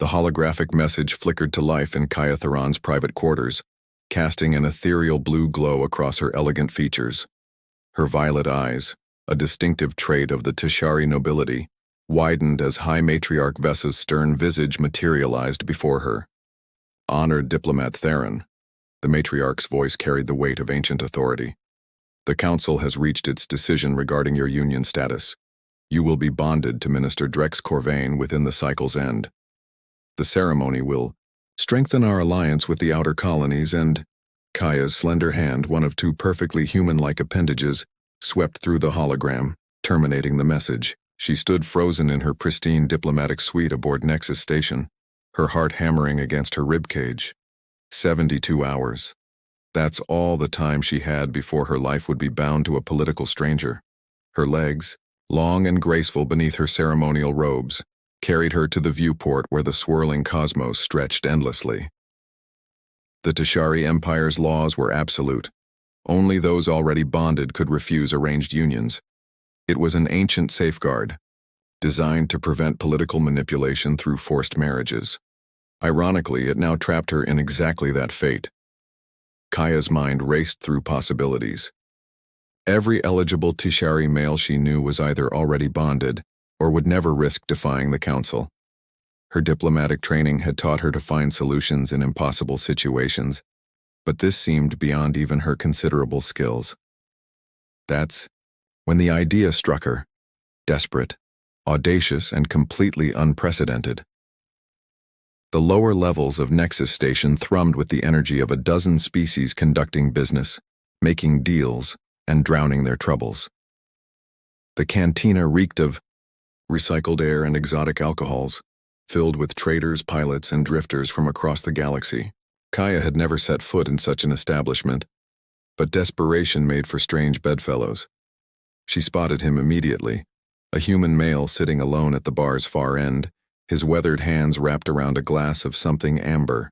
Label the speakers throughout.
Speaker 1: The holographic message flickered to life in Kaya Theron's private quarters, casting an ethereal blue glow across her elegant features. Her violet eyes, a distinctive trait of the Tishari nobility, widened as High Matriarch Vessa's stern visage materialized before her. Honored Diplomat Theron, the matriarch's voice carried the weight of ancient authority. The Council has reached its decision regarding your union status. You will be bonded to Minister Drex Corvain within the cycle's end. The ceremony will strengthen our alliance with the outer colonies and Kaya's slender hand, one of two perfectly human-like appendages, swept through the hologram, terminating the message. She stood frozen in her pristine diplomatic suite aboard Nexus Station, her heart hammering against her ribcage. 72 hours. That's all the time she had before her life would be bound to a political stranger. Her legs, long and graceful beneath her ceremonial robes, carried her to the viewport where the swirling cosmos stretched endlessly. The Tishari Empire's laws were absolute. Only those already bonded could refuse arranged unions. It was an ancient safeguard, designed to prevent political manipulation through forced marriages. Ironically, it now trapped her in exactly that fate. Kaya's mind raced through possibilities. Every eligible Tishari male she knew was either already bonded or would never risk defying the Council. Her diplomatic training had taught her to find solutions in impossible situations, but this seemed beyond even her considerable skills. That's when the idea struck her, desperate, audacious, and completely unprecedented. The lower levels of Nexus Station thrummed with the energy of a dozen species conducting business, making deals, and drowning their troubles. The cantina reeked of recycled air and exotic alcohols, filled with traders, pilots, and drifters from across the galaxy. Kaya had never set foot in such an establishment, but desperation made for strange bedfellows. She spotted him immediately, a human male sitting alone at the bar's far end, his weathered hands wrapped around a glass of something amber.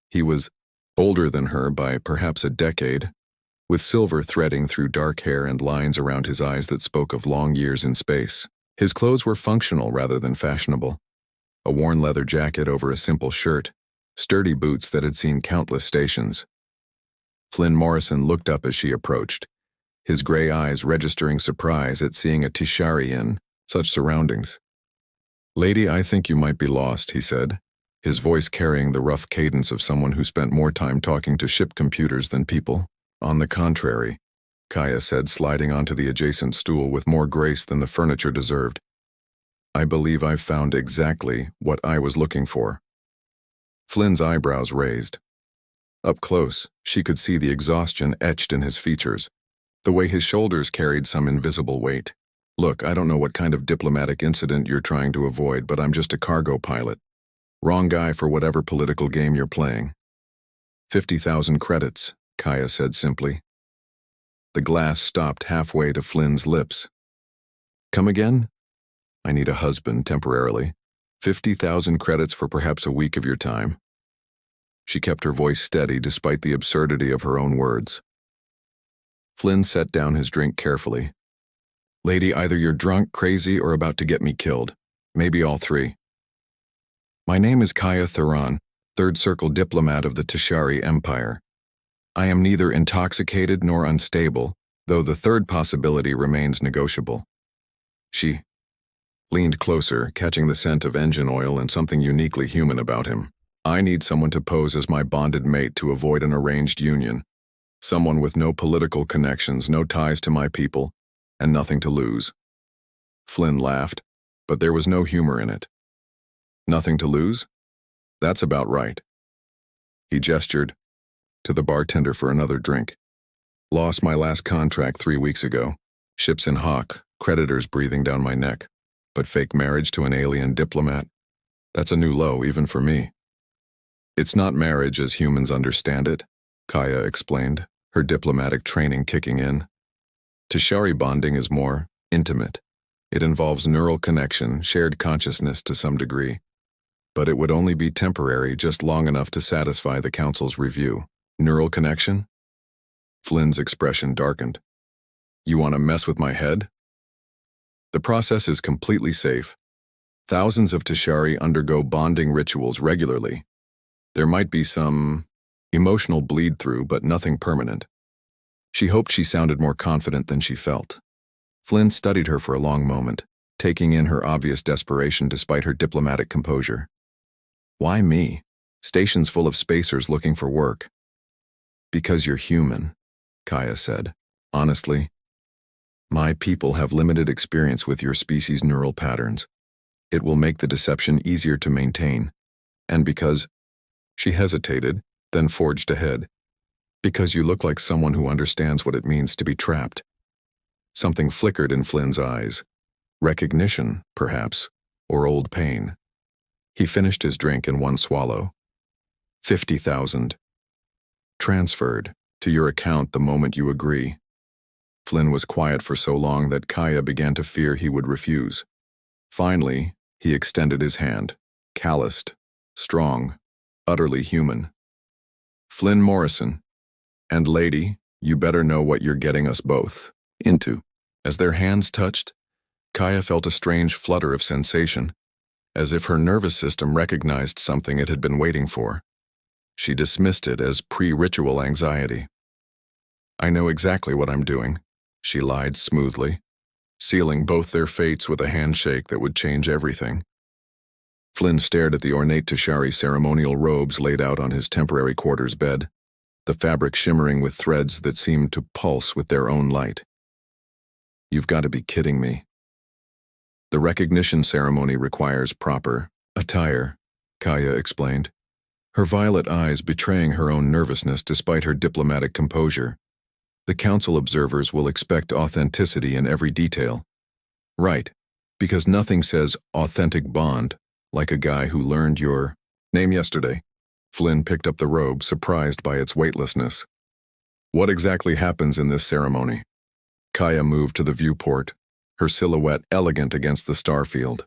Speaker 1: He was older than her by perhaps a decade, with silver threading through dark hair and lines around his eyes that spoke of long years in space. His clothes were functional rather than fashionable. A worn leather jacket over a simple shirt, sturdy boots that had seen countless stations. Flynn Morrison looked up as she approached, his gray eyes registering surprise at seeing a Tishari in such surroundings. "Lady, I think you might be lost," he said, his voice carrying the rough cadence of someone who spent more time talking to ship computers than people. "On the contrary," Kaya said, sliding onto the adjacent stool with more grace than the furniture deserved. "I believe I've found exactly what I was looking for." Flynn's eyebrows raised. Up close, she could see the exhaustion etched in his features, the way his shoulders carried some invisible weight. "Look, I don't know what kind of diplomatic incident you're trying to avoid, but I'm just a cargo pilot. Wrong guy for whatever political game you're playing." 50,000 credits, Kaya said simply. The glass stopped halfway to Flynn's lips. "Come again?" "I need a husband temporarily. 50,000 credits for perhaps a week of your time." She kept her voice steady despite the absurdity of her own words. Flynn set down his drink carefully. "Lady, either you're drunk, crazy, or about to get me killed. Maybe all three." "My name is Kaya Theron, Third Circle diplomat of the Tishari Empire. I am neither intoxicated nor unstable, though the third possibility remains negotiable." She leaned closer, catching the scent of engine oil and something uniquely human about him. "I need someone to pose as my bonded mate to avoid an arranged union. Someone with no political connections, no ties to my people, and nothing to lose." Flynn laughed, but there was no humor in it. "Nothing to lose? That's about right." He gestured to the bartender for another drink. "Lost my last contract 3 weeks ago. Ships in hock, creditors breathing down my neck. But fake marriage to an alien diplomat? That's a new low even for me." "It's not marriage as humans understand it," Kaya explained, her diplomatic training kicking in. "Tishari bonding is more intimate. It involves neural connection, shared consciousness to some degree. But it would only be temporary, just long enough to satisfy the Council's review." "Neural connection?" Flynn's expression darkened. "You want to mess with my head?" "The process is completely safe. Thousands of Tashari undergo bonding rituals regularly. There might be some emotional bleed-through, but nothing permanent. She hoped she sounded more confident than she felt. Flynn studied her for a long moment, taking in her obvious desperation despite her diplomatic composure. Why me? Stations full of spacers looking for work. Because you're human, Kaya said. Honestly, my people have limited experience with your species' neural patterns. It will make the deception easier to maintain. And because she hesitated, then forged ahead. Because you look like someone who understands what it means to be trapped. Something flickered in Flynn's eyes. Recognition, perhaps, or old pain. He finished his drink in one swallow. 50,000. Transferred to your account the moment you agree. Flynn was quiet for so long that Kaya began to fear he would refuse. Finally, he extended his hand, calloused, strong, utterly human. Flynn Morrison. And lady, you better know what you're getting us both into. As their hands touched, Kaya felt a strange flutter of sensation, as if her nervous system recognized something it had been waiting for. She dismissed it as pre-ritual anxiety. I know exactly what I'm doing, she lied smoothly, sealing both their fates with a handshake that would change everything. Flynn stared at the ornate Tashari ceremonial robes laid out on his temporary quarters bed, the fabric shimmering with threads that seemed to pulse with their own light. You've got to be kidding me. The recognition ceremony requires proper attire, Kaya explained, her violet eyes betraying her own nervousness despite her diplomatic composure. The council observers will expect authenticity in every detail. Right, because nothing says authentic bond like a guy who learned your name yesterday. Flynn picked up the robe, surprised by its weightlessness. What exactly happens in this ceremony? Kaya moved to the viewport, her silhouette elegant against the starfield.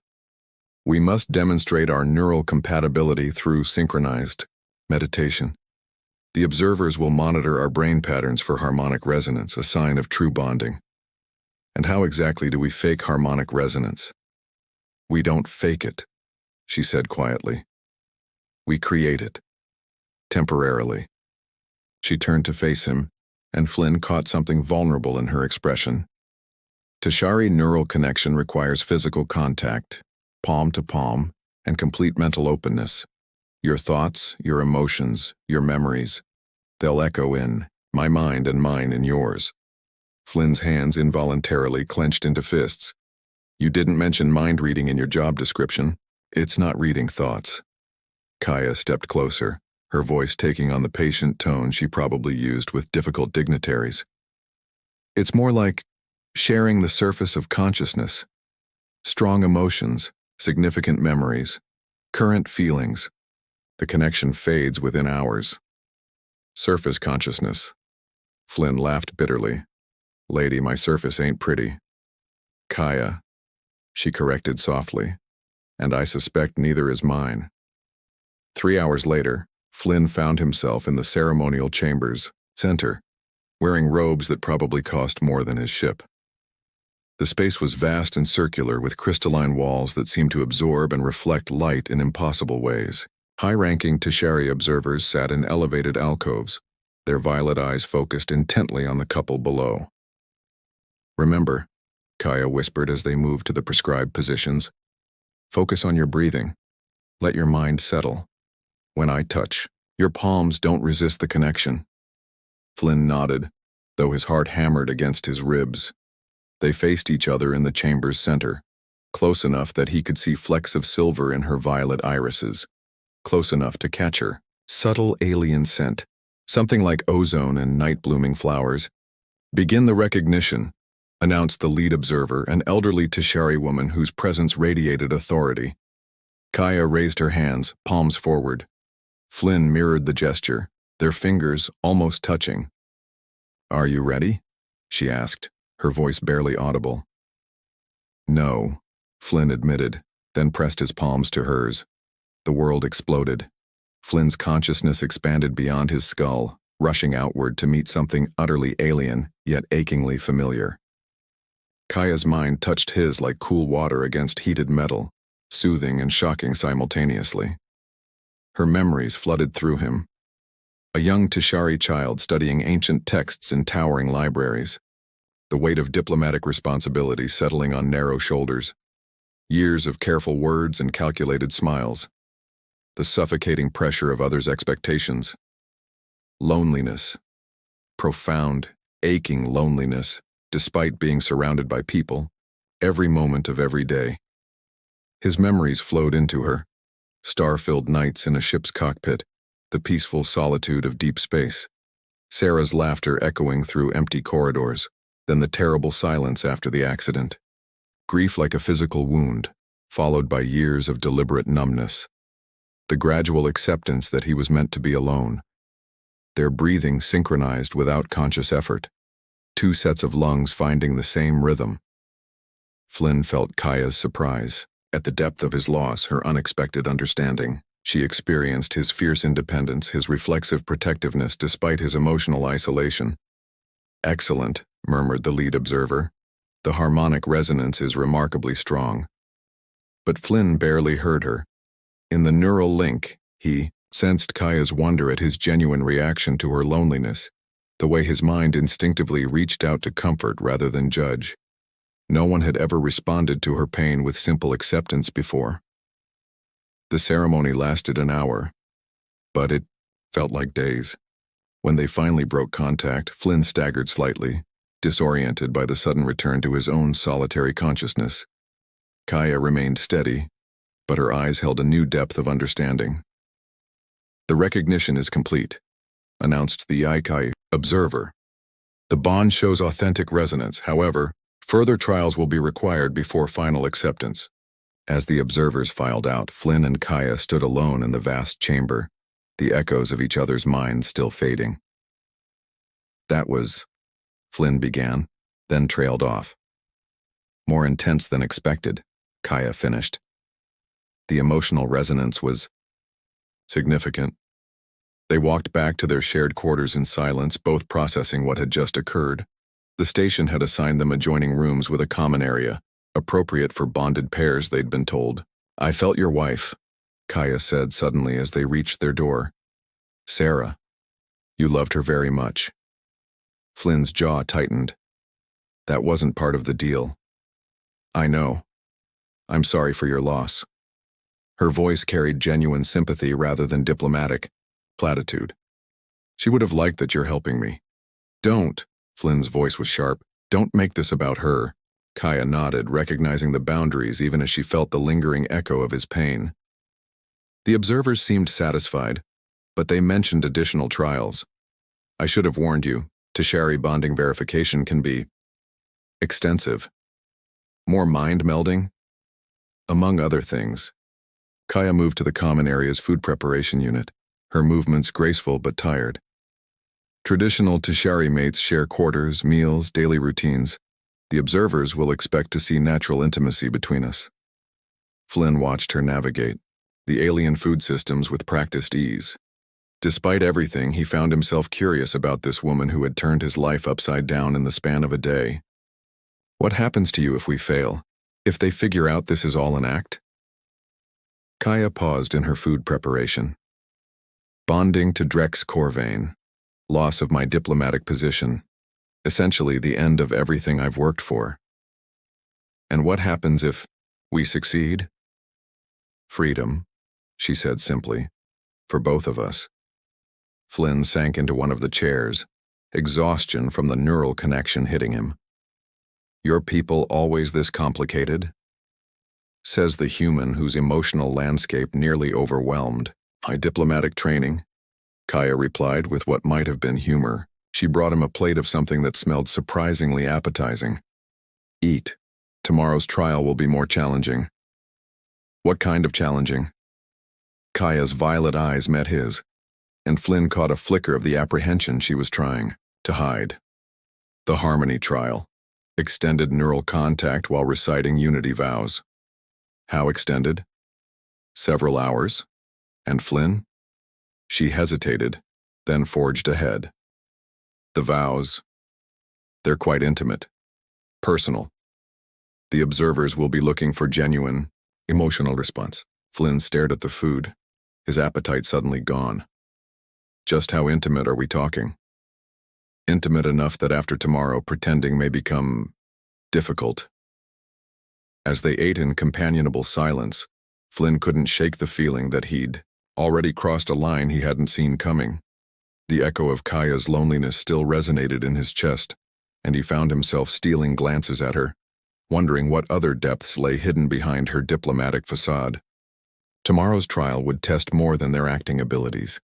Speaker 1: We must demonstrate our neural compatibility through synchronized meditation. The observers will monitor our brain patterns for harmonic resonance, a sign of true bonding. And how exactly do we fake harmonic resonance? We don't fake it, she said quietly. We create it. Temporarily. She turned to face him, and Flynn caught something vulnerable in her expression. Tashari neural connection requires physical contact, palm to palm, and complete mental openness. Your thoughts, your emotions, your memories, they'll echo in my mind and mine in yours. Flynn's hands involuntarily clenched into fists. You didn't mention mind reading in your job description. It's not reading thoughts. Kaya stepped closer, her voice taking on the patient tone she probably used with difficult dignitaries. It's more like sharing the surface of consciousness. Strong emotions, significant memories, current feelings. The connection fades within hours. Surface consciousness. Flynn laughed bitterly. Lady, my surface ain't pretty. Kaya, she corrected softly, and I suspect neither is mine. 3 hours later, Flynn found himself in the ceremonial chamber's center, wearing robes that probably cost more than his ship. The space was vast and circular with crystalline walls that seemed to absorb and reflect light in impossible ways. High-ranking Tashari observers sat in elevated alcoves, their violet eyes focused intently on the couple below. Remember, Kaya whispered as they moved to the prescribed positions, focus on your breathing. Let your mind settle. When I touch, your palms don't resist the connection. Flynn nodded, though his heart hammered against his ribs. They faced each other in the chamber's center, close enough that he could see flecks of silver in her violet irises, close enough to catch her subtle alien scent, something like ozone and night-blooming flowers. Begin the recognition, announced the lead observer, an elderly Tashari woman whose presence radiated authority. Kaya raised her hands, palms forward. Flynn mirrored the gesture, their fingers almost touching. Are you ready? She asked, her voice barely audible. No, Flynn admitted, then pressed his palms to hers. The world exploded. Flynn's consciousness expanded beyond his skull, rushing outward to meet something utterly alien, yet achingly familiar. Kaya's mind touched his like cool water against heated metal, soothing and shocking simultaneously. Her memories flooded through him. A young Tishari child studying ancient texts in towering libraries. The weight of diplomatic responsibility settling on narrow shoulders. Years of careful words and calculated smiles. The suffocating pressure of others' expectations. Loneliness. Profound, aching loneliness, despite being surrounded by people, every moment of every day. His memories flowed into her. Star-filled nights in a ship's cockpit, the peaceful solitude of deep space. Sarah's laughter echoing through empty corridors, then the terrible silence after the accident. Grief like a physical wound, followed by years of deliberate numbness. The gradual acceptance that he was meant to be alone. Their breathing synchronized without conscious effort. Two sets of lungs finding the same rhythm. Flynn felt Kaya's surprise. At the depth of his loss, her unexpected understanding. She experienced his fierce independence, his reflexive protectiveness despite his emotional isolation. "Excellent," murmured the lead observer. "The harmonic resonance is remarkably strong." But Flynn barely heard her. In the neural link, he sensed Kaya's wonder at his genuine reaction to her loneliness, the way his mind instinctively reached out to comfort rather than judge. No one had ever responded to her pain with simple acceptance before. The ceremony lasted an hour, but it felt like days. When they finally broke contact, Flynn staggered slightly, disoriented by the sudden return to his own solitary consciousness. Kaya remained steady, but her eyes held a new depth of understanding. "The recognition is complete," announced the Ikai observer. "The bond shows authentic resonance. However, further trials will be required before final acceptance." As the observers filed out, Flynn and Kaya stood alone in the vast chamber, the echoes of each other's minds still fading. "That was," Flynn began, then trailed off. "More intense than expected," Kaya finished. "The emotional resonance was significant." They walked back to their shared quarters in silence, both processing what had just occurred. The station had assigned them adjoining rooms with a common area, appropriate for bonded pairs, they'd been told. "I felt your wife," Kaya said suddenly as they reached their door. "Sarah. You loved her very much." Flynn's jaw tightened. "That wasn't part of the deal." "I know. I'm sorry for your loss." Her voice carried genuine sympathy rather than diplomatic platitude. "She would have liked that you're helping me." "Don't," Flynn's voice was sharp. "Don't make this about her." Kaya nodded, recognizing the boundaries even as she felt the lingering echo of his pain. The observers seemed satisfied, but they mentioned additional trials. "I should have warned you, Tishari bonding verification can be extensive. More mind melding, among other things." Kaya moved to the common area's food preparation unit, her movements graceful but tired. "Traditional Tishari mates share quarters, meals, daily routines. The observers will expect to see natural intimacy between us." Flynn watched her navigate the alien food systems with practiced ease. Despite everything, he found himself curious about this woman who had turned his life upside down in the span of a day. "What happens to you if we fail? If they figure out this is all an act?" Kaya paused in her food preparation. "Bonding to Drex Corvain. Loss of my diplomatic position. Essentially the end of everything I've worked for." "And what happens if we succeed?" "Freedom," she said simply, "for both of us." Flynn sank into one of the chairs, exhaustion from the neural connection hitting him. "Your people always this complicated?" Says the human whose emotional landscape nearly overwhelmed. "My diplomatic training," Kaya replied with what might have been humor. She brought him a plate of something that smelled surprisingly appetizing. "Eat. Tomorrow's trial will be more challenging." "What kind of challenging?" Kaya's violet eyes met his, and Flynn caught a flicker of the apprehension she was trying to hide. "The harmony trial. Extended neural contact while reciting unity vows." "How extended?" "Several hours." "And Flynn?" She hesitated, then forged ahead. "The vows. They're quite intimate. Personal. The observers will be looking for genuine, Emotional response. Flynn stared at the food, his appetite suddenly gone. Just how intimate are we talking? Intimate enough that after tomorrow pretending may become difficult. As they ate in companionable silence, Flynn couldn't shake the feeling that he'd already crossed a line he hadn't seen coming. The echo of Kaya's loneliness still resonated in his chest, and he found himself stealing glances at her, wondering what other depths lay hidden behind her diplomatic facade. Tomorrow's trial would test more than their acting abilities.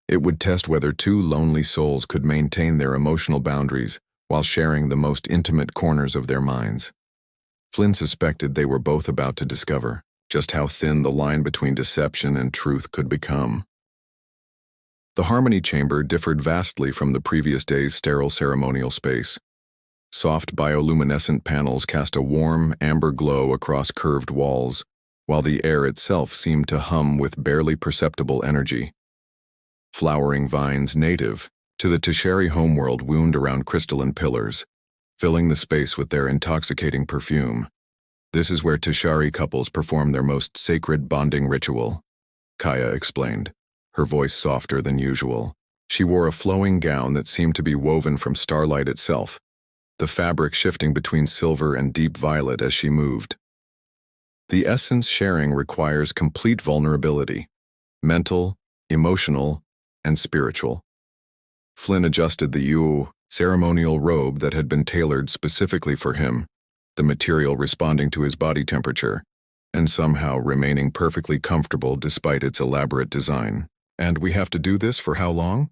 Speaker 1: It would test whether two lonely souls could maintain their emotional boundaries while sharing the most intimate corners of their minds. Flynn suspected they were both about to discover just how thin the line between deception and truth could become. The Harmony Chamber differed vastly from the previous day's sterile ceremonial space. Soft bioluminescent panels cast a warm, amber glow across curved walls, while the air itself seemed to hum with barely perceptible energy. Flowering vines native to the Tashari homeworld wound around crystalline pillars, filling the space with their intoxicating perfume. This is where Tashari couples perform their most sacred bonding ritual, Kaya explained, her voice softer than usual. She wore a flowing gown that seemed to be woven from starlight itself, the fabric shifting between silver and deep violet as she moved. The essence sharing requires complete vulnerability, mental, emotional, and spiritual. Flynn adjusted the ceremonial robe that had been tailored specifically for him, the material responding to his body temperature, and somehow remaining perfectly comfortable despite its elaborate design. And we have to do this for how long?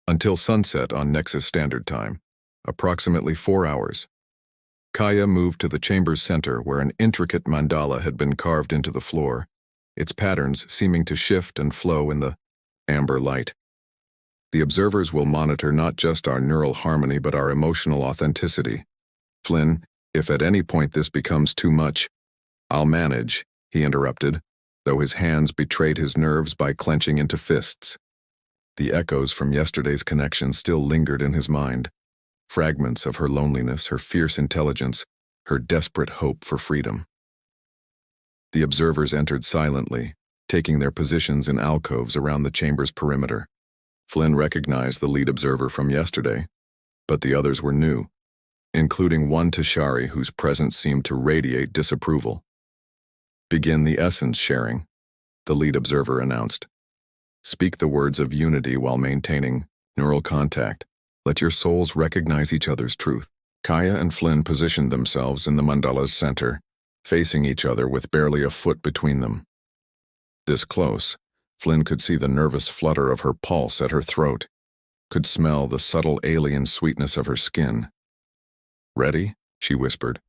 Speaker 1: Until sunset on Nexus Standard Time, approximately 4 hours. Kaya moved to the chamber's center where an intricate mandala had been carved into the floor, its patterns seeming to shift and flow in the amber light. The observers will monitor not just our neural harmony but our emotional authenticity. Flynn, if at any point this becomes too much, I'll manage, he interrupted, though his hands betrayed his nerves by clenching into fists. The echoes from yesterday's connection still lingered in his mind, fragments of her loneliness, her fierce intelligence, her desperate hope for freedom. The observers entered silently, taking their positions in alcoves around the chamber's perimeter. Flynn recognized the lead observer from yesterday, but the others were new, including one Tashari whose presence seemed to radiate disapproval. Begin the essence sharing, the lead observer announced. Speak the words of unity while maintaining neural contact. Let your souls recognize each other's truth. Kaya and Flynn positioned themselves in the mandala's center, facing each other with barely a foot between them. This close, Flynn could see the nervous flutter of her pulse at her throat, could smell the subtle alien sweetness of her skin. "Ready?" she whispered.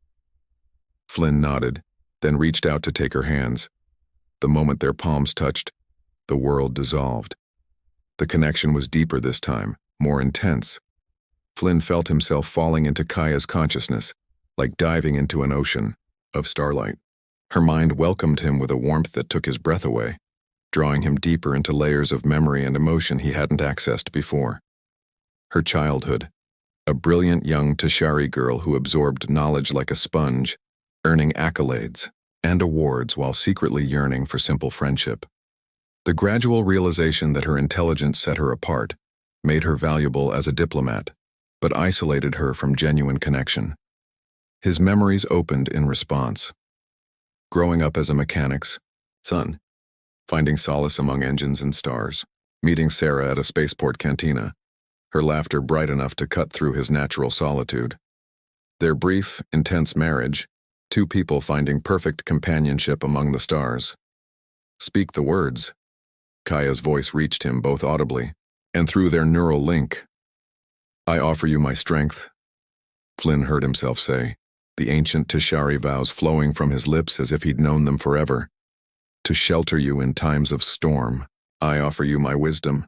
Speaker 1: Flynn nodded, then reached out to take her hands. The moment their palms touched, the world dissolved. The connection was deeper this time, more intense. Flynn felt himself falling into Kaya's consciousness, like diving into an ocean of starlight. Her mind welcomed him with a warmth that took his breath away, drawing him deeper into layers of memory and emotion he hadn't accessed before. Her childhood, a brilliant young Tashari girl who absorbed knowledge like a sponge, earning accolades and awards while secretly yearning for simple friendship. The gradual realization that her intelligence set her apart made her valuable as a diplomat, but isolated her from genuine connection. His memories opened in response. Growing up as a mechanic's son, finding solace among engines and stars, meeting Sarah at a spaceport cantina, her laughter bright enough to cut through his natural solitude. Their brief, intense marriage, two people finding perfect companionship among the stars. Speak the words. Kaya's voice reached him both audibly and through their neural link. I offer you my strength, Flynn heard himself say, the ancient Tashari vows flowing from his lips as if he'd known them forever. To shelter you in times of storm, I offer you my wisdom.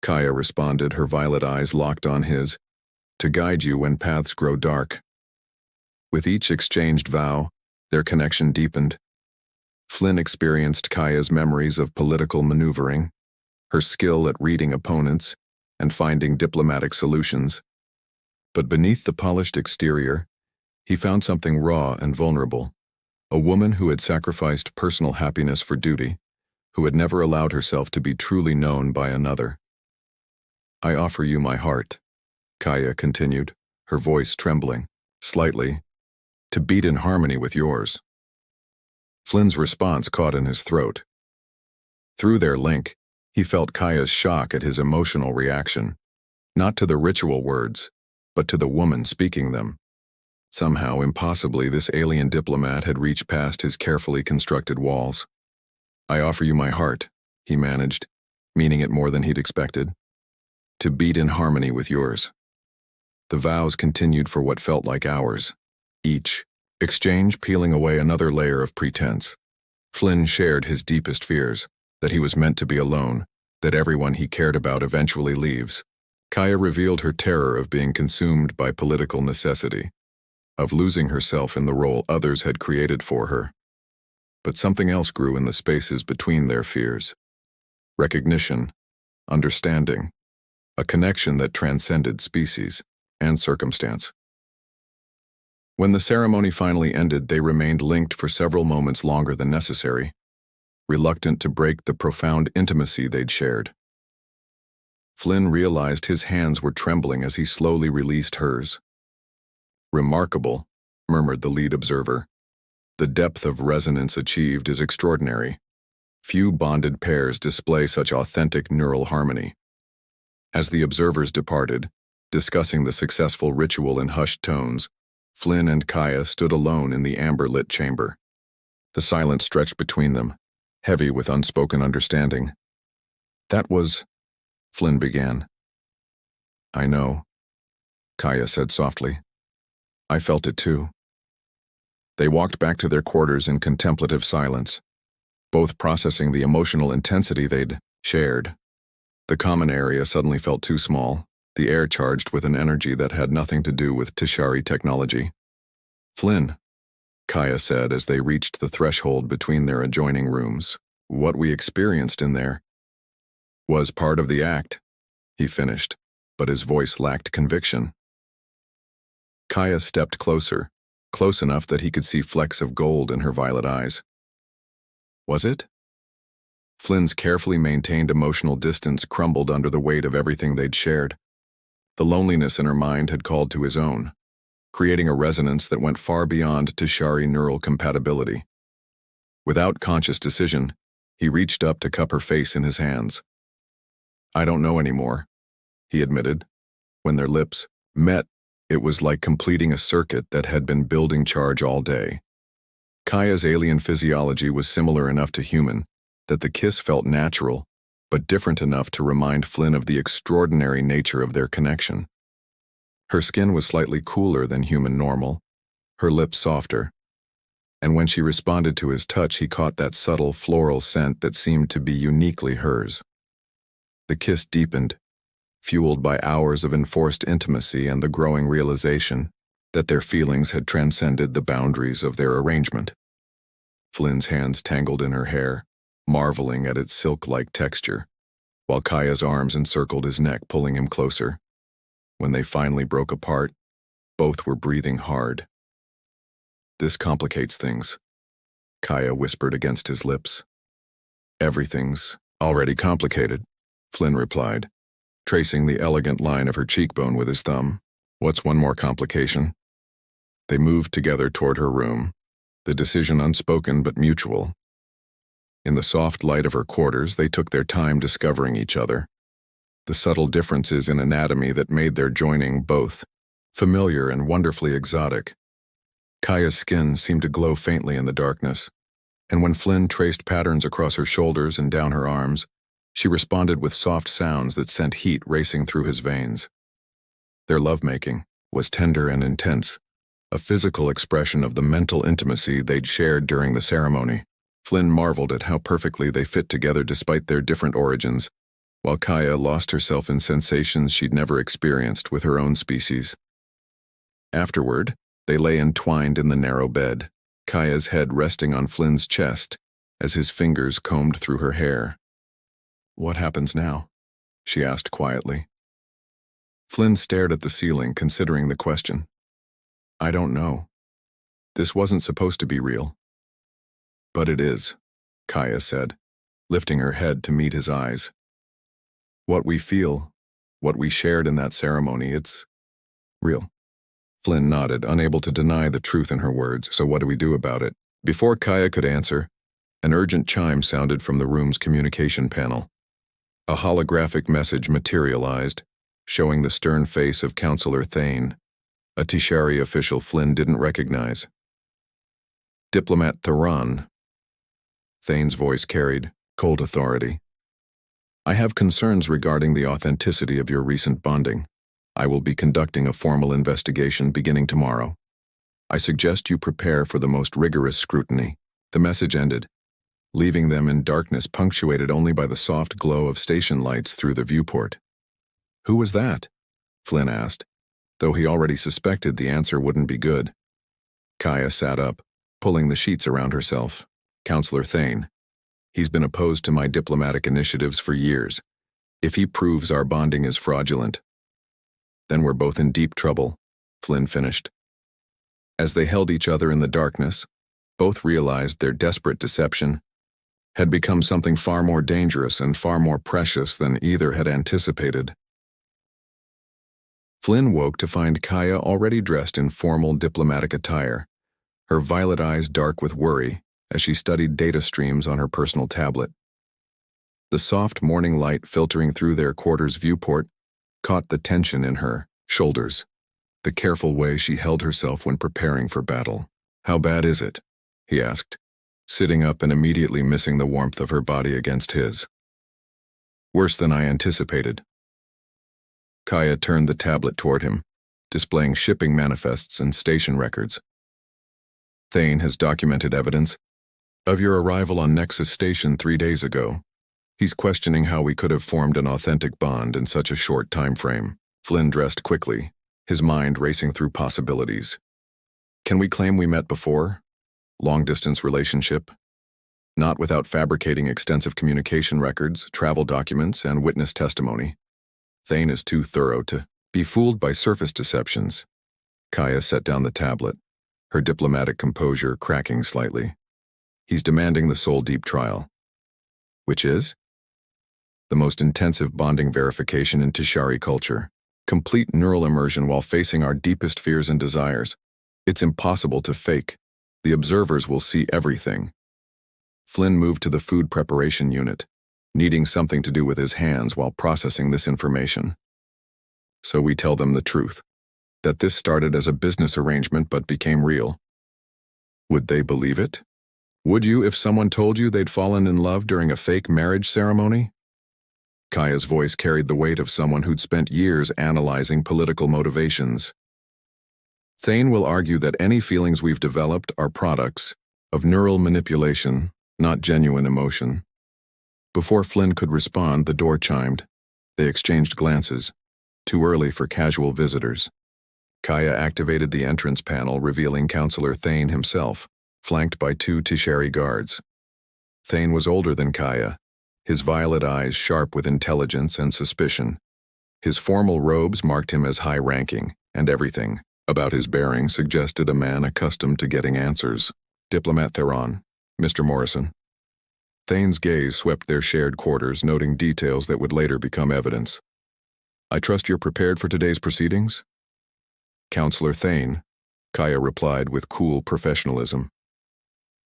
Speaker 1: Kaya responded, her violet eyes locked on his. To guide you when paths grow dark. With each exchanged vow, their connection deepened. Flynn experienced Kaya's memories of political maneuvering, her skill at reading opponents and finding diplomatic solutions. But beneath the polished exterior, he found something raw and vulnerable, A woman who had sacrificed personal happiness for duty, who had never allowed herself to be truly known by another. "I offer you my heart," Kaya continued, her voice trembling, slightly, "to beat in harmony with yours." Flynn's response caught in his throat. Through their link, he felt Kaya's shock at his emotional reaction, not to the ritual words, but to the woman speaking them. Somehow, impossibly, this alien diplomat had reached past his carefully constructed walls. "I offer you my heart," he managed, meaning it more than he'd expected, "to beat in harmony with yours." The vows continued for what felt like hours, each exchange peeling away another layer of pretense. Flynn shared his deepest fears, that he was meant to be alone, that everyone he cared about eventually leaves. Kaya revealed her terror of being consumed by political necessity, of losing herself in the role others had created for her. But something else grew in the spaces between their fears. Recognition, understanding, a connection that transcended species and circumstance. When the ceremony finally ended, they remained linked for several moments longer than necessary, reluctant to break the profound intimacy they'd shared. Flynn realized his hands were trembling as he slowly released hers. "Remarkable," murmured the lead observer. "The depth of resonance achieved is extraordinary. Few bonded pairs display such authentic neural harmony." As the observers departed, discussing the successful ritual in hushed tones, Flynn and Kaya stood alone in the amber-lit chamber. The silence stretched between them, heavy with unspoken understanding. "That was," Flynn began. "I know," Kaya said softly. "I felt it too." They walked back to their quarters in contemplative silence, both processing the emotional intensity they'd shared. The common area suddenly felt too small, the air charged with an energy that had nothing to do with Tishari technology. "Flynn," Kaya said as they reached the threshold between their adjoining rooms, "what we experienced in there was part of the act," he finished, but his voice lacked conviction. Kaya stepped closer, close enough that he could see flecks of gold in her violet eyes. "Was it?" Flynn's carefully maintained emotional distance crumbled under the weight of everything they'd shared. The loneliness in her mind had called to his own, creating a resonance that went far beyond Tishari neural compatibility. Without conscious decision, he reached up to cup her face in his hands. "I don't know anymore," he admitted. When their lips met, it was like completing a circuit that had been building charge all day. Kaya's alien physiology was similar enough to human that the kiss felt natural, but different enough to remind Flynn of the extraordinary nature of their connection. Her skin was slightly cooler than human normal, her lips softer, and when she responded to his touch, he caught that subtle floral scent that seemed to be uniquely hers. The kiss deepened, fueled by hours of enforced intimacy and the growing realization that their feelings had transcended the boundaries of their arrangement. Flynn's hands tangled in her hair, marveling at its silk-like texture, while Kaya's arms encircled his neck, pulling him closer. When they finally broke apart, both were breathing hard. "This complicates things," Kaya whispered against his lips. "Everything's already complicated," Flynn replied, tracing the elegant line of her cheekbone with his thumb. "What's one more complication?" They moved together toward her room, the decision unspoken but mutual. In the soft light of her quarters, they took their time discovering each other, the subtle differences in anatomy that made their joining both familiar and wonderfully exotic. Kaya's skin seemed to glow faintly in the darkness, and when Flynn traced patterns across her shoulders and down her arms, she responded with soft sounds that sent heat racing through his veins. Their lovemaking was tender and intense, a physical expression of the mental intimacy they'd shared during the ceremony. Flynn marveled at how perfectly they fit together despite their different origins, while Kaya lost herself in sensations she'd never experienced with her own species. Afterward, they lay entwined in the narrow bed, Kaya's head resting on Flynn's chest as his fingers combed through her hair. "What happens now?" she asked quietly. Flynn stared at the ceiling, considering the question. "I don't know. This wasn't supposed to be real. But it is, Kaya said, lifting her head to meet his eyes. What we feel, what we shared in that ceremony, it's real. Flynn nodded, unable to deny the truth in her words. So what do we do about it? Before Kaya could answer, an urgent chime sounded from the room's communication panel. A holographic message materialized, showing the stern face of Counselor Thane, a Tishari official Flynn didn't recognize. Diplomat Theron. Thane's voice carried cold authority. I have concerns regarding the authenticity of your recent bonding. I will be conducting a formal investigation beginning tomorrow. I suggest you prepare for the most rigorous scrutiny. The message ended, leaving them in darkness punctuated only by the soft glow of station lights through the viewport. Who was that? Flynn asked, though he already suspected the answer wouldn't be good. Kaya sat up, pulling the sheets around herself. Counselor Thane. He's been opposed to my diplomatic initiatives for years. If he proves our bonding is fraudulent, then we're both in deep trouble, Flynn finished. As they held each other in the darkness, both realized their desperate deception had become something far more dangerous and far more precious than either had anticipated. Flynn woke to find Kaya already dressed in formal diplomatic attire, her violet eyes dark with worry as she studied data streams on her personal tablet. The soft morning light filtering through their quarters viewport caught the tension in her shoulders, the careful way she held herself when preparing for battle. How bad is it? He asked, sitting up and immediately missing the warmth of her body against his. Worse than I anticipated. Kaya turned the tablet toward him, displaying shipping manifests and station records. Thane has documented evidence of your arrival on Nexus Station 3 days ago. He's questioning how we could have formed an authentic bond in such a short time frame. Flynn dressed quickly, his mind racing through possibilities. Can we claim we met before? Long-distance relationship? Not without fabricating extensive communication records, travel documents, and witness testimony. Thane is too thorough to be fooled by surface deceptions. Kaya set down the tablet, her diplomatic composure cracking slightly. He's demanding the Soul Deep trial. Which is? The most intensive bonding verification in Tishari culture. Complete neural immersion while facing our deepest fears and desires. It's impossible to fake. The observers will see everything. Flynn moved to the food preparation unit, needing something to do with his hands while processing this information. So we tell them the truth, that this started as a business arrangement but became real. Would they believe it? Would you if someone told you they'd fallen in love during a fake marriage ceremony? Kaya's voice carried the weight of someone who'd spent years analyzing political motivations. Thane will argue that any feelings we've developed are products of neural manipulation, not genuine emotion. Before Flynn could respond, the door chimed. They exchanged glances, too early for casual visitors. Kaya activated the entrance panel, revealing Counselor Thane himself, flanked by 2 Tishari guards. Thane was older than Kaya, his violet eyes sharp with intelligence and suspicion. His formal robes marked him as high-ranking, and everything about his bearing suggested a man accustomed to getting answers. Diplomat Theron, Mr. Morrison. Thane's gaze swept their shared quarters, noting details that would later become evidence. I trust you're prepared for today's proceedings? Counselor Thane, Kaya replied with cool professionalism.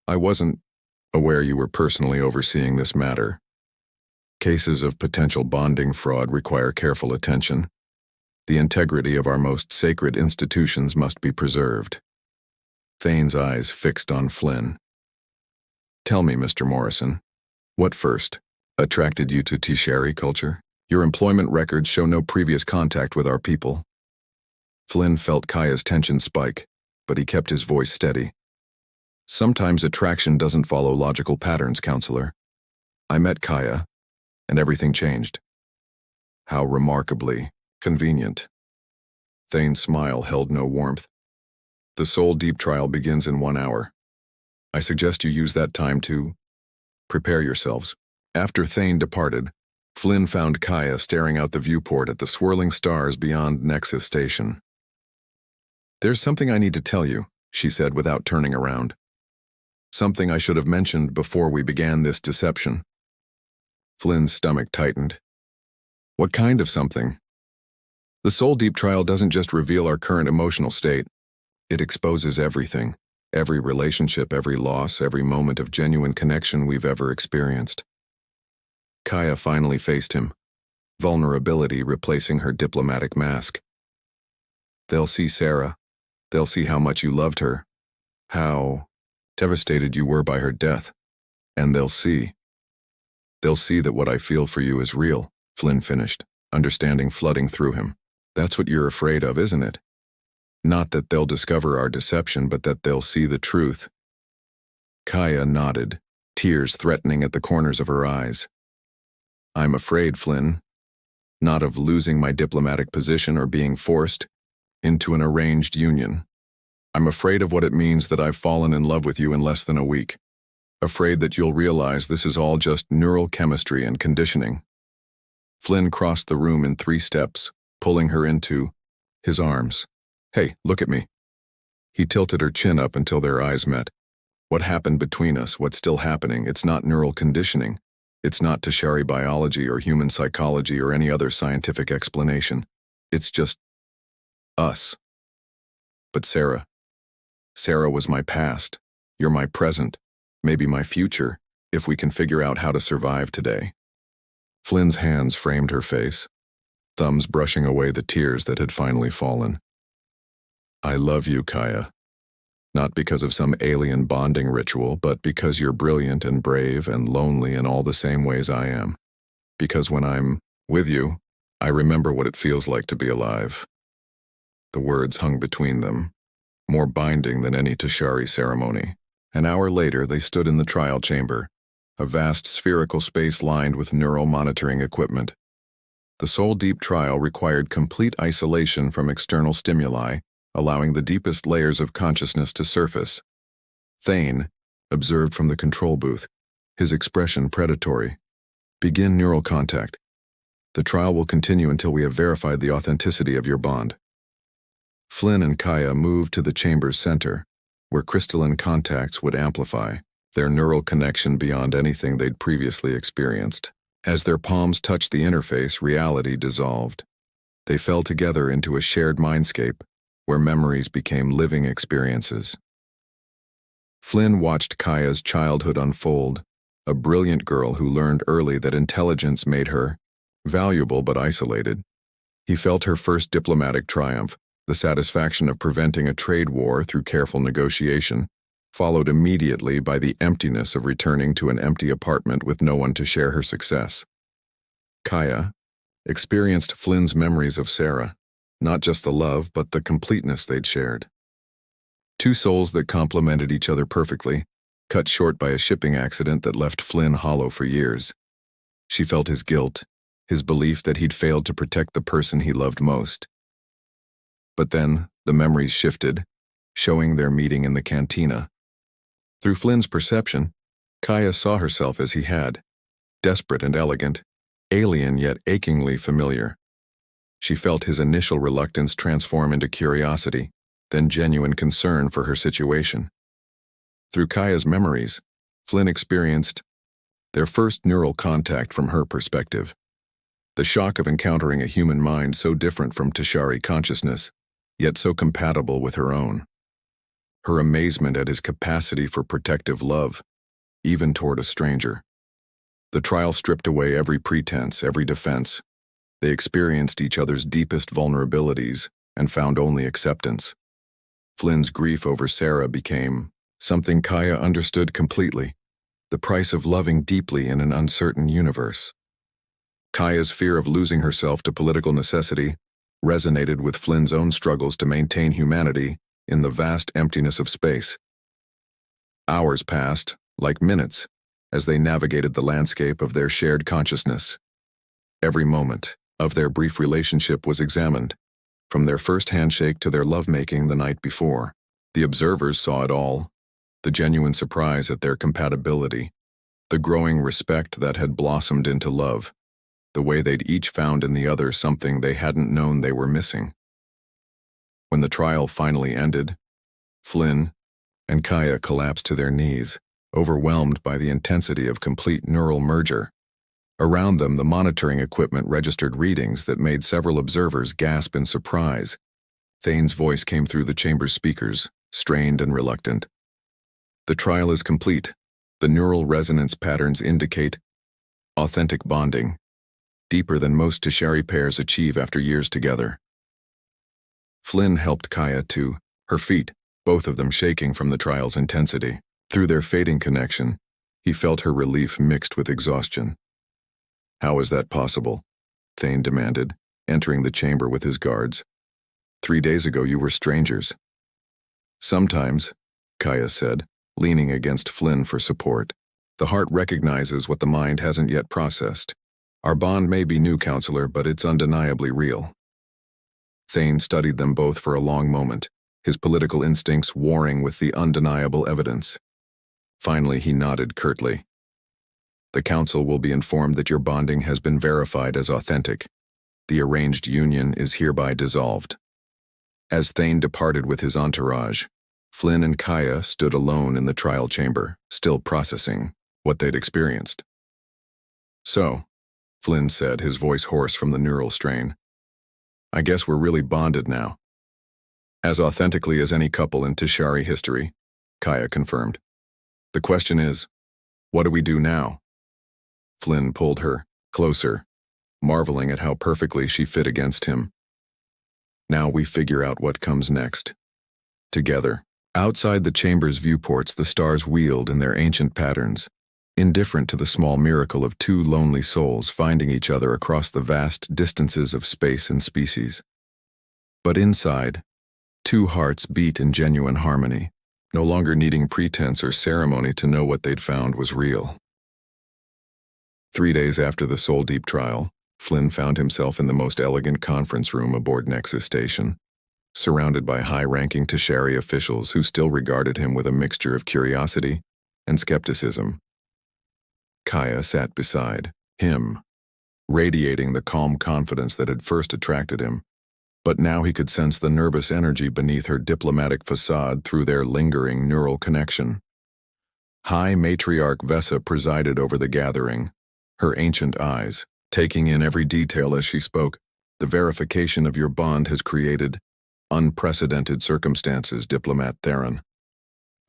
Speaker 1: I wasn't aware you were personally overseeing this matter. Cases of potential bonding fraud require careful attention. The integrity of our most sacred institutions must be preserved. Thane's eyes fixed on Flynn. Tell me, Mr. Morrison, what first attracted you to Tishari culture? Your employment records show no previous contact with our people. Flynn felt Kaya's tension spike, but he kept his voice steady. Sometimes attraction doesn't follow logical patterns, Counselor. I met Kaya, and everything changed. How remarkably convenient. Thane's smile held no warmth. The Soul Deep trial begins in 1 hour. I suggest you use that time to prepare yourselves. After Thane departed, Flynn found Kaya staring out the viewport at the swirling stars beyond Nexus Station. There's something I need to tell you, she said without turning around. Something I should have mentioned before we began this deception. Flynn's stomach tightened. What kind of something? The Soul Deep trial doesn't just reveal our current emotional state. It exposes everything, every relationship, every loss, every moment of genuine connection we've ever experienced. Kaya finally faced him, vulnerability replacing her diplomatic mask. They'll see Sarah. They'll see how much you loved her, how devastated you were by her death, and they'll see that what I feel for you is real, Flynn finished, understanding flooding through him. That's what you're afraid of, isn't it? Not that they'll discover our deception, but that they'll see the truth. Kaya nodded, tears threatening at the corners of her eyes. I'm afraid, Flynn, not of losing my diplomatic position or being forced into an arranged union. I'm afraid of what it means that I've fallen in love with you in less than a week. Afraid that you'll realize this is all just neural chemistry and conditioning. Flynn crossed the room in 3 steps, pulling her into his arms. Hey, look at me. He tilted her chin up until their eyes met. What happened between us, what's still happening, it's not neural conditioning. It's not Tashari biology or human psychology or any other scientific explanation. It's just us. But Sarah was my past. You're my present, maybe my future, if we can figure out how to survive today. Flynn's hands framed her face, thumbs brushing away the tears that had finally fallen. I love you, Kaya. Not because of some alien bonding ritual, but because you're brilliant and brave and lonely in all the same ways I am. Because when I'm with you, I remember what it feels like to be alive. The words hung between them, more binding than any Tashari ceremony. An hour later, they stood in the trial chamber, a vast spherical space lined with neural monitoring equipment. The Soul Deep trial required complete isolation from external stimuli, allowing the deepest layers of consciousness to surface. Thane observed from the control booth, his expression predatory. Begin neural contact. The trial will continue until we have verified the authenticity of your bond. Flynn and Kaya moved to the chamber's center, where crystalline contacts would amplify their neural connection beyond anything they'd previously experienced. As their palms touched the interface, reality dissolved. They fell together into a shared mindscape, where memories became living experiences. Flynn watched Kaya's childhood unfold, a brilliant girl who learned early that intelligence made her valuable but isolated. He felt her first diplomatic triumph, the satisfaction of preventing a trade war through careful negotiation, followed immediately by the emptiness of returning to an empty apartment with no one to share her success. Kaya experienced Flynn's memories of Sarah, not just the love, but the completeness they'd shared. 2 souls that complemented each other perfectly, cut short by a shipping accident that left Flynn hollow for years. She felt his guilt, his belief that he'd failed to protect the person he loved most. But then, the memories shifted, showing their meeting in the cantina. Through Flynn's perception, Kaya saw herself as he had, desperate and elegant, alien yet achingly familiar. She felt his initial reluctance transform into curiosity, then genuine concern for her situation. Through Kaya's memories, Flynn experienced their first neural contact from her perspective. The shock of encountering a human mind so different from Tashari consciousness, yet so compatible with her own. Her amazement at his capacity for protective love, even toward a stranger. The trial stripped away every pretense, every defense. They experienced each other's deepest vulnerabilities and found only acceptance. Flynn's grief over Sarah became something Kaya understood completely, the price of loving deeply in an uncertain universe. Kaya's fear of losing herself to political necessity resonated with Flynn's own struggles to maintain humanity in the vast emptiness of space. Hours passed, like minutes, as they navigated the landscape of their shared consciousness. Every moment of their brief relationship was examined, from their first handshake to their lovemaking the night before. The observers saw it all, the genuine surprise at their compatibility, the growing respect that had blossomed into love, the way they'd each found in the other something they hadn't known they were missing. When the trial finally ended, Flynn and Kaya collapsed to their knees, overwhelmed by the intensity of complete neural merger. Around them, the monitoring equipment registered readings that made several observers gasp in surprise. Thane's voice came through the chamber's speakers, strained and reluctant. The trial is complete. The neural resonance patterns indicate authentic bonding, deeper than most Tishari pairs achieve after years together. Flynn helped Kaya to her feet, both of them shaking from the trial's intensity. Through their fading connection, he felt her relief mixed with exhaustion. "How is that possible?" Thane demanded, entering the chamber with his guards. 3 days ago you were strangers." "Sometimes," Kaya said, leaning against Flynn for support. "The heart recognizes what the mind hasn't yet processed. Our bond may be new, counselor, but it's undeniably real." Thane studied them both for a long moment, his political instincts warring with the undeniable evidence. Finally, he nodded curtly. "The council will be informed that your bonding has been verified as authentic. The arranged union is hereby dissolved." As Thane departed with his entourage, Flynn and Kaya stood alone in the trial chamber, still processing what they'd experienced. "So," Flynn said, his voice hoarse from the neural strain, "I guess we're really bonded now." "As authentically as any couple in Tishari history," Kaya confirmed. "The question is, what do we do now?" Flynn pulled her closer, marveling at how perfectly she fit against him. "Now we figure out what comes next. Together." Outside the chamber's viewports, the stars wheeled in their ancient patterns, indifferent to the small miracle of two lonely souls finding each other across the vast distances of space and species. But inside, two hearts beat in genuine harmony, no longer needing pretense or ceremony to know what they'd found was real. 3 days after the Soul Deep trial, Flynn found himself in the most elegant conference room aboard Nexus Station, surrounded by high-ranking Tishari officials who still regarded him with a mixture of curiosity and skepticism. Kaya sat beside him, radiating the calm confidence that had first attracted him, but now he could sense the nervous energy beneath her diplomatic facade through their lingering neural connection. High Matriarch Vesa presided over the gathering, her ancient eyes taking in every detail as she spoke. "The verification of your bond has created unprecedented circumstances, Diplomat Theron.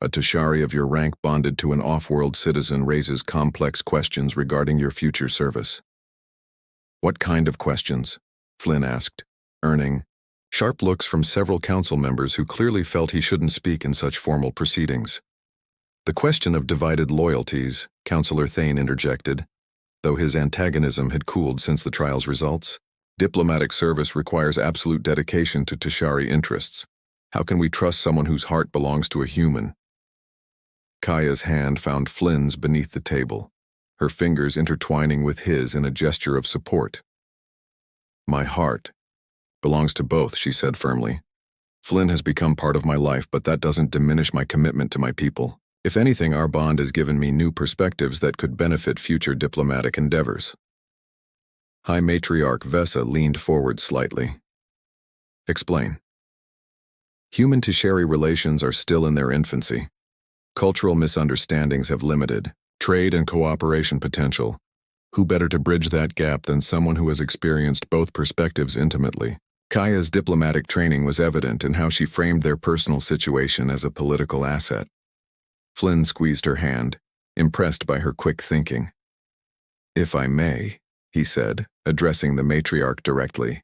Speaker 1: A Tishari of your rank bonded to an off-world citizen raises complex questions regarding your future service." "What kind of questions?" Flynn asked, earning sharp looks from several council members who clearly felt he shouldn't speak in such formal proceedings. "The question of divided loyalties," Councillor Thane interjected, though his antagonism had cooled since the trial's results. "Diplomatic service requires absolute dedication to Tishari interests. How can we trust someone whose heart belongs to a human?" Kaya's hand found Flynn's beneath the table, her fingers intertwining with his in a gesture of support. "My heart belongs to both," she said firmly. "Flynn has become part of my life, but that doesn't diminish my commitment to my people. If anything, our bond has given me new perspectives that could benefit future diplomatic endeavors." High Matriarch Vesa leaned forward slightly. "Explain." "Human-Tishari relations are still in their infancy. Cultural misunderstandings have limited trade and cooperation potential. Who better to bridge that gap than someone who has experienced both perspectives intimately?" Kaya's diplomatic training was evident in how she framed their personal situation as a political asset. Flynn squeezed her hand, impressed by her quick thinking. "If I may," he said, addressing the matriarch directly.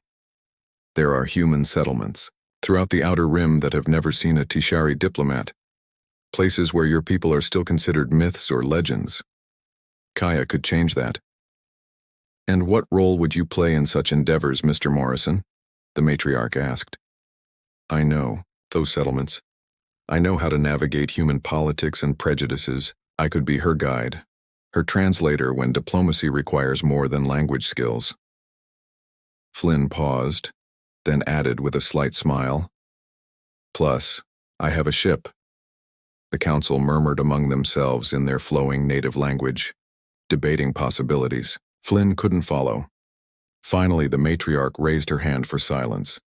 Speaker 1: "There are human settlements throughout the Outer Rim that have never seen a Tishari diplomat, places where your people are still considered myths or legends. Kaya could change that." "And what role would you play in such endeavors, Mr. Morrison?" the matriarch asked. "I know those settlements. I know how to navigate human politics and prejudices. I could be her guide, her translator when diplomacy requires more than language skills." Flynn paused, then added with a slight smile, "Plus, I have a ship." The council murmured among themselves in their flowing native language, debating possibilities. Flynn couldn't follow. Finally, the matriarch raised her hand for silence.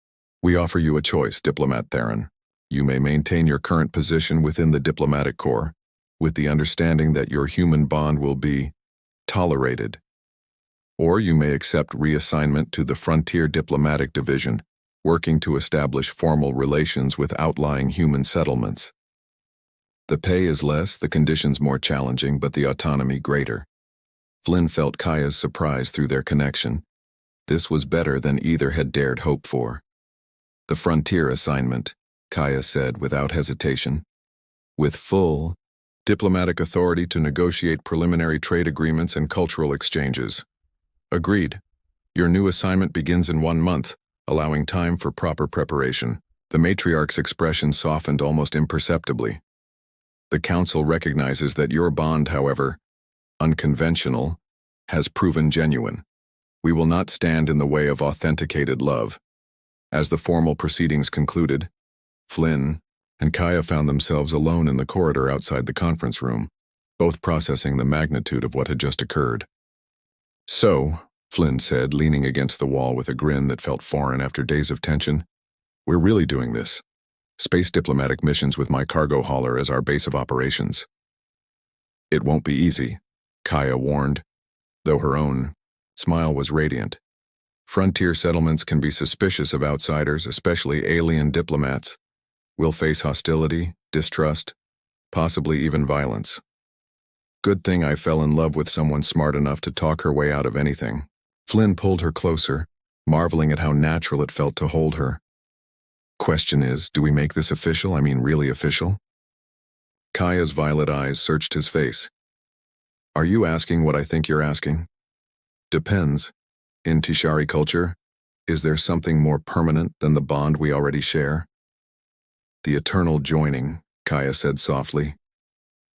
Speaker 1: "We offer you a choice, Diplomat Theron. You may maintain your current position within the diplomatic corps, with the understanding that your human bond will be tolerated. Or you may accept reassignment to the Frontier Diplomatic Division, working to establish formal relations with outlying human settlements. The pay is less, the conditions more challenging, but the autonomy greater. Flynn felt Kaya's surprise through their connection. This was better than either had dared hope for. The Frontier assignment, Kaya said without hesitation, with full diplomatic authority to negotiate preliminary trade agreements and cultural exchanges. Agreed. Your new assignment begins in 1 month, allowing time for proper preparation. The matriarch's expression softened almost imperceptibly. The council recognizes that your bond, however unconventional, has proven genuine. We will not stand in the way of authenticated love. As the formal proceedings concluded, Flynn and Kaya found themselves alone in the corridor outside the conference room, both processing the magnitude of what had just occurred. So, Flynn said, leaning against the wall with a grin that felt foreign after days of tension, we're really doing this. Space diplomatic missions with my cargo hauler as our base of operations. It won't be easy, Kaya warned, though her own smile was radiant. Frontier settlements can be suspicious of outsiders, especially alien diplomats. We'll face hostility, distrust, possibly even violence. Good thing I fell in love with someone smart enough to talk her way out of anything. Flynn pulled her closer, marveling at how natural it felt to hold her. Question is, do we make this official? I mean, really official? Kaya's violet eyes searched his face. Are you asking what I think you're asking? Depends. In Tishari culture, is there something more permanent than the bond we already share? The eternal joining, Kaya said softly.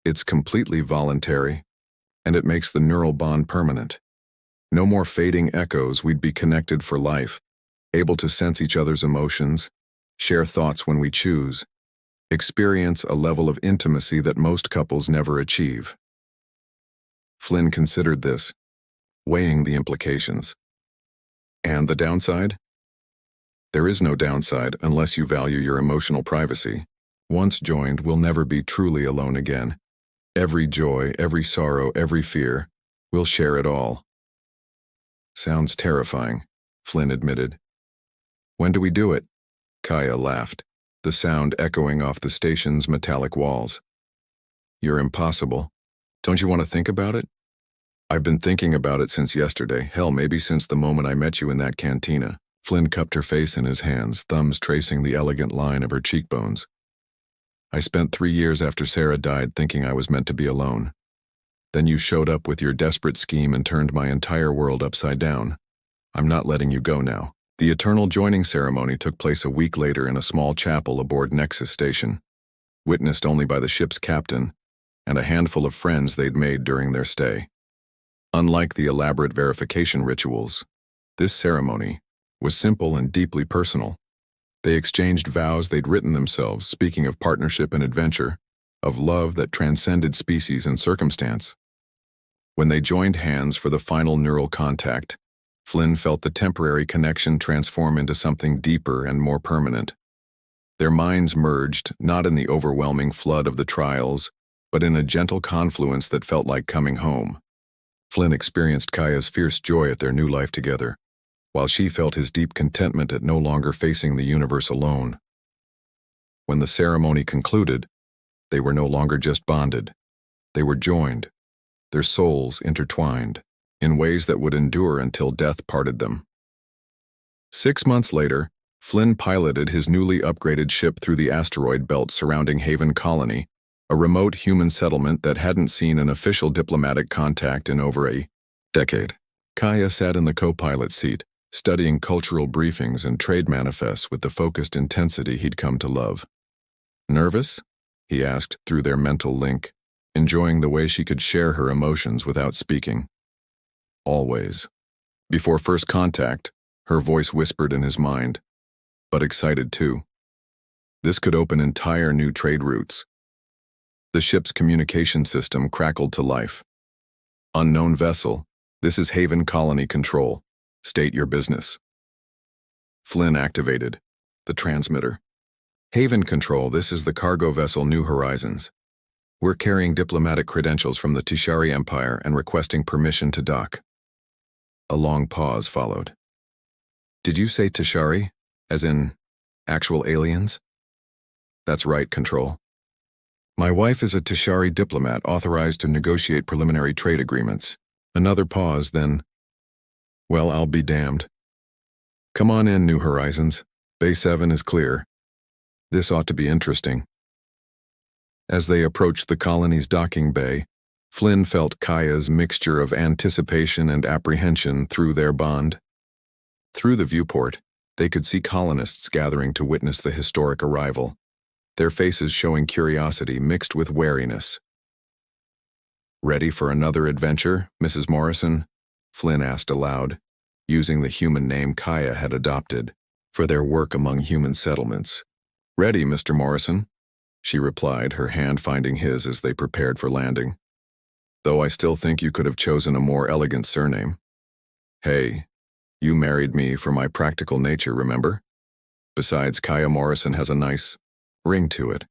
Speaker 1: It's completely voluntary, and it makes the neural bond permanent. No more fading echoes, we'd be connected for life, able to sense each other's emotions, share thoughts when we choose, experience a level of intimacy that most couples never achieve. Flynn considered this, weighing the implications. And the downside? There is no downside unless you value your emotional privacy. Once joined, we'll never be truly alone again. Every joy, every sorrow, every fear, we'll share it all. Sounds terrifying, Flynn admitted. When do we do it? Kaya laughed, the sound echoing off the station's metallic walls. You're impossible. Don't you want to think about it? I've been thinking about it since yesterday, hell, maybe since the moment I met you in that cantina. Flynn cupped her face in his hands, thumbs tracing the elegant line of her cheekbones. I spent 3 years after Sarah died thinking I was meant to be alone. Then you showed up with your desperate scheme and turned my entire world upside down. I'm not letting you go now. The eternal joining ceremony took place a week later in a small chapel aboard Nexus Station, witnessed only by the ship's captain and a handful of friends they'd made during their stay. Unlike the elaborate verification rituals, this ceremony was simple and deeply personal. They exchanged vows they'd written themselves, speaking of partnership and adventure, of love that transcended species and circumstance. When they joined hands for the final neural contact, Flynn felt the temporary connection transform into something deeper and more permanent. Their minds merged, not in the overwhelming flood of the trials, but in a gentle confluence that felt like coming home. Flynn experienced Kaya's fierce joy at their new life together, while she felt his deep contentment at no longer facing the universe alone. When the ceremony concluded, they were no longer just bonded. They were joined, their souls intertwined, in ways that would endure until death parted them. 6 months later, Flynn piloted his newly upgraded ship through the asteroid belt surrounding Haven Colony, a remote human settlement that hadn't seen an official diplomatic contact in over a decade. Kaya sat in the co-pilot seat, studying cultural briefings and trade manifests with the focused intensity he'd come to love. Nervous? He asked through their mental link, enjoying the way she could share her emotions without speaking. Always. Before first contact, her voice whispered in his mind, but excited too. This could open entire new trade routes. The ship's communication system crackled to life. Unknown vessel, this is Haven Colony Control. State your business. Flynn activated the transmitter. Haven Control, this is the cargo vessel New Horizons. We're carrying diplomatic credentials from the Tishari Empire and requesting permission to dock. A long pause followed. Did you say Tishari? As in, actual aliens? That's right, Control. My wife is a Tishari diplomat authorized to negotiate preliminary trade agreements. Another pause, then, well, I'll be damned. Come on in, New Horizons. Bay 7 is clear. This ought to be interesting. As they approached the colony's docking bay, Flynn felt Kaya's mixture of anticipation and apprehension through their bond. Through the viewport, they could see colonists gathering to witness the historic arrival, their faces showing curiosity mixed with wariness. Ready for another adventure, Mrs. Morrison? Flynn asked aloud, using the human name Kaya had adopted for their work among human settlements. Ready, Mr. Morrison, she replied, her hand finding his as they prepared for landing. Though I still think you could have chosen a more elegant surname. Hey, you married me for my practical nature, remember? Besides, Kaya Morrison has a nice ring to it.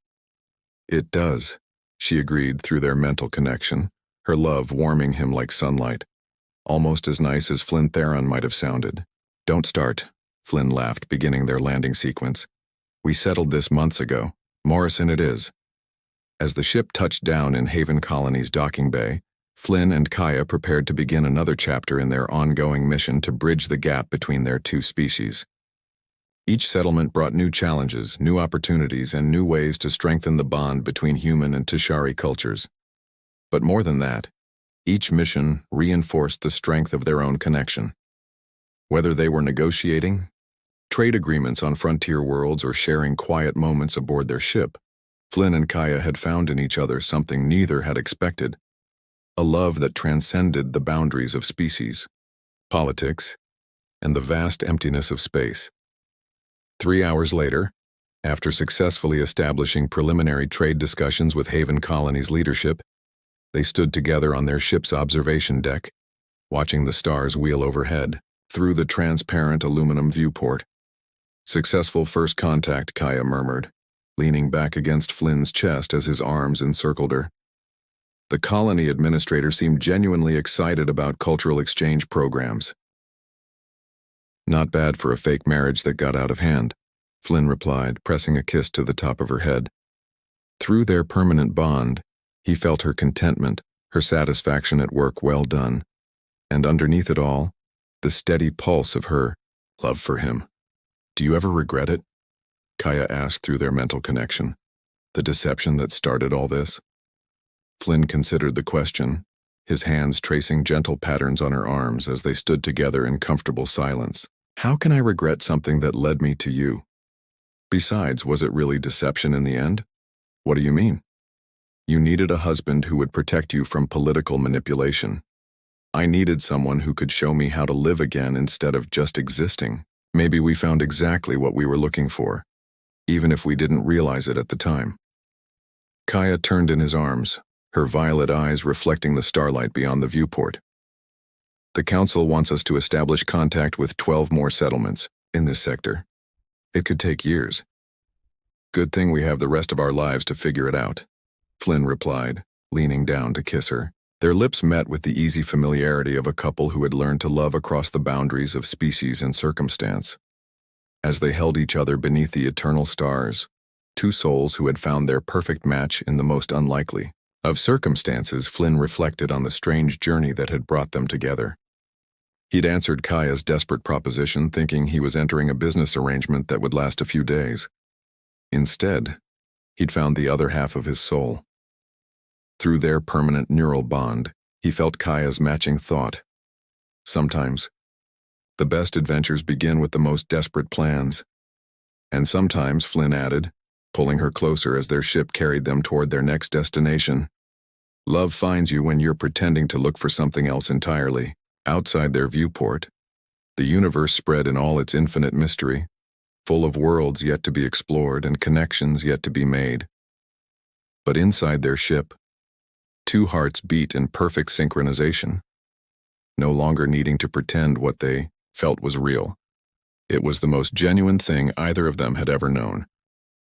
Speaker 1: It does, she agreed through their mental connection, her love warming him like sunlight. Almost as nice as Flynn Theron might have sounded. Don't start, Flynn laughed, beginning their landing sequence. We settled this months ago. Morrison it is. As the ship touched down in Haven Colony's docking bay, Flynn and Kaya prepared to begin another chapter in their ongoing mission to bridge the gap between their two species. Each settlement brought new challenges, new opportunities, and new ways to strengthen the bond between human and Tishari cultures. But more than that, each mission reinforced the strength of their own connection. Whether they were negotiating trade agreements on frontier worlds or sharing quiet moments aboard their ship, Flynn and Kaya had found in each other something neither had expected, a love that transcended the boundaries of species, politics, and the vast emptiness of space. 3 hours later, after successfully establishing preliminary trade discussions with Haven Colony's leadership, they stood together on their ship's observation deck, watching the stars wheel overhead through the transparent aluminum viewport. Successful first contact, Kaya murmured, leaning back against Flynn's chest as his arms encircled her. The colony administrator seemed genuinely excited about cultural exchange programs. Not bad for a fake marriage that got out of hand, Flynn replied, pressing a kiss to the top of her head. Through their permanent bond, he felt her contentment, her satisfaction at work well done, and underneath it all, the steady pulse of her love for him. Do you ever regret it? Kaya asked through their mental connection. The deception that started all this? Flynn considered the question, his hands tracing gentle patterns on her arms as they stood together in comfortable silence. How can I regret something that led me to you? Besides, was it really deception in the end? What do you mean? You needed a husband who would protect you from political manipulation. I needed someone who could show me how to live again instead of just existing. Maybe we found exactly what we were looking for, even if we didn't realize it at the time. Kaya turned in his arms, her violet eyes reflecting the starlight beyond the viewport. The Council wants us to establish contact with 12 more settlements in this sector. It could take years. Good thing we have the rest of our lives to figure it out, Flynn replied, leaning down to kiss her. Their lips met with the easy familiarity of a couple who had learned to love across the boundaries of species and circumstance. As they held each other beneath the eternal stars, two souls who had found their perfect match in the most unlikely of circumstances, Flynn reflected on the strange journey that had brought them together. He'd answered Kaya's desperate proposition thinking he was entering a business arrangement that would last a few days. Instead, he'd found the other half of his soul. Through their permanent neural bond, he felt Kaya's matching thought. Sometimes, the best adventures begin with the most desperate plans. And sometimes, Flynn added, pulling her closer as their ship carried them toward their next destination, love finds you when you're pretending to look for something else entirely. Outside their viewport, the universe spread in all its infinite mystery, full of worlds yet to be explored and connections yet to be made. But inside their ship, two hearts beat in perfect synchronization, no longer needing to pretend what they felt was real. It was the most genuine thing either of them had ever known.